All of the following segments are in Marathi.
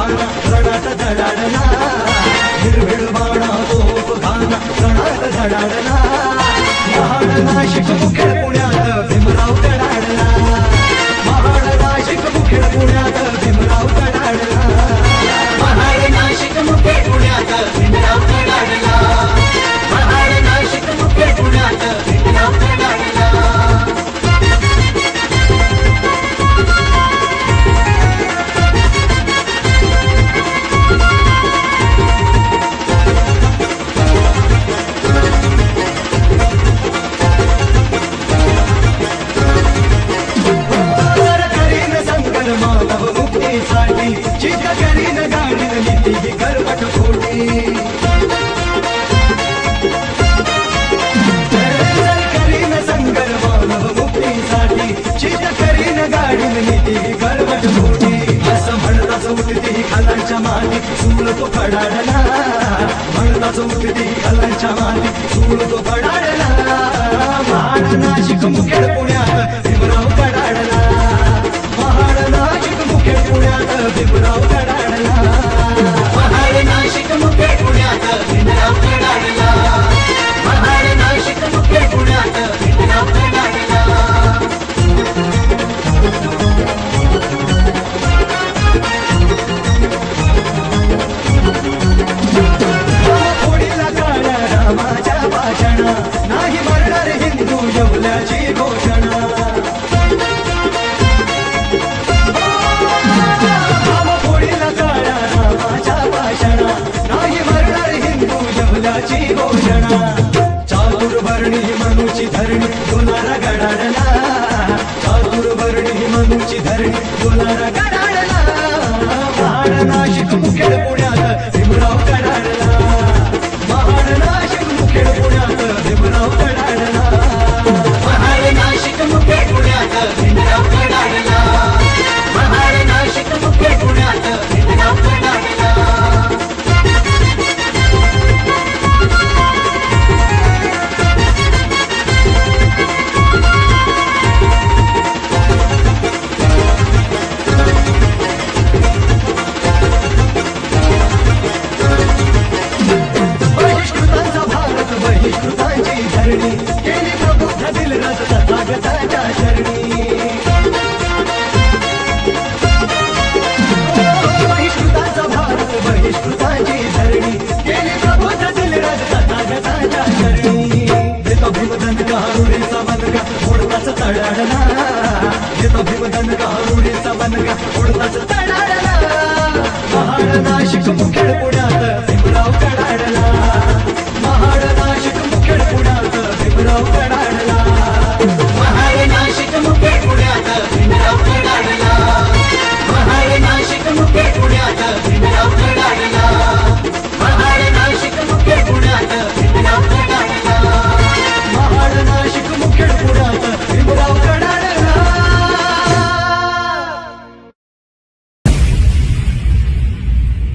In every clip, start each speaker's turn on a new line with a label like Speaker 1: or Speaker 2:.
Speaker 1: घाना रणात धडाडला हिरविळ बाणा तोफ घाना रणात धडाडला महाड नाशिक मुखेड पुण्यात भीमराव तडाडला महाड नाशिक मुखेड पुण्यात भीमराव तडाडला महाड नाशिक मुखेड पुण्यात भीमराव तडाडला महाड नाशिक मुखेड पुण्यात भीमराव तडाडला चित करीन गाडीन नीती ही करवट खोटी करीन संगर मानव मुक्तीसाठी चित करीन गाडीन नीती ही करवट खोटी असं म्हणताच उठती खालांच्या माती चूल तो फडाडला म्हणताच उठती खालांच्या माती चूल तो फडाडला महाड नाशिक मुखेड पुण्यात भीमराव तडाडला महाड नाशिक मुखेड पुण्यात भीमराव तडाडला महाड नाशिक मुखेड पुण्यात भीमराव तडाडला महाड नाशिक मुखेड पुण्यात भीमराव तडाडला पुढील काळ्या रामाच्या भाषणा नाही मरणार हिंदू येवल्याची घोषणा घोषणा चातुर्वर्णी मनुची धरणी डोलारा गडाडला चातुर्वर्णी मनुची धरणी डोलारा गडाडला महाड नाशिक मुखेड पुण्यात भीमराव तडाडला महाड नाशिक मुखेड पुण्यात भीमराव तडाडला महाड नाशिक मुखेड पुण्यात भीमराव तडाडला महाड नाशिक मुखेड पुण्यात भीमराव तडाडला बहिष्कृतांची धरणी केली प्रबुद्ध दिलराज तथागताच्या शरणी बहिष्कृतांचा भारत बहिष्कृतांची धरणी केली प्रबुद्ध दिलराज तथागताच्या शरणी देतो भीमधन गारुडीचा बनगा फोडताच तडाडला देतो भीमधन गारुडीचा बनगा फोडताच तडाडला महाड नाशिक मुखेड पुण्यात भीमराव तडाडला महाड नाशिक मुखेड पुण्यात भीमराव तडाडला महाड नाशिक मुखेड पुण्यात भीमराव तडाडला महाड नाशिक मुखेड पुण्यात भीमराव तडाडला महाड नाशिक मुखेड पुण्यात भीमराव तडाडला महाड नाशिक मुखेड पुण्यात भीमराव तडाडला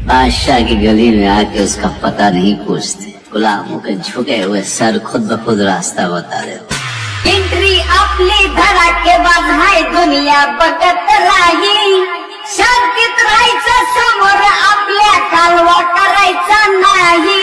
Speaker 2: बादशाह की गली में आके उसका पता नहीं पूछते गुलामों के झुके हुए सर खुद ब खुद रास्ता बता देते
Speaker 3: एंट्री आपली धडाकेबाज हाय दुनिया बघत राही शांतीत राहायचं समोर आपल्या कालवा करायचा नाही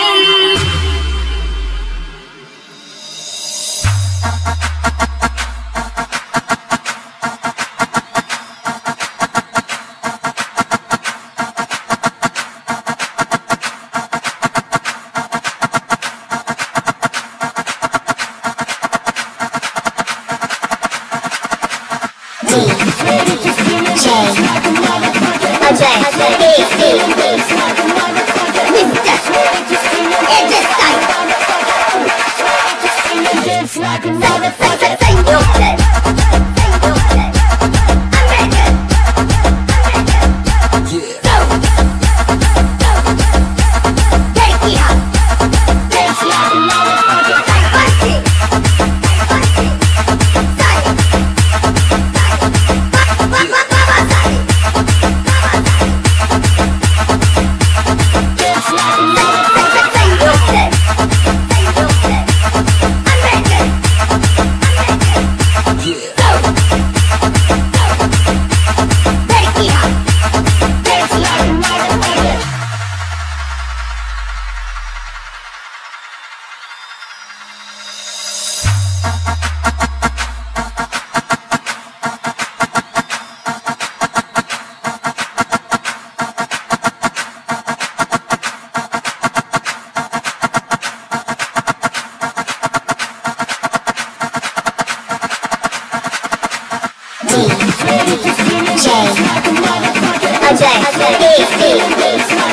Speaker 3: baseline.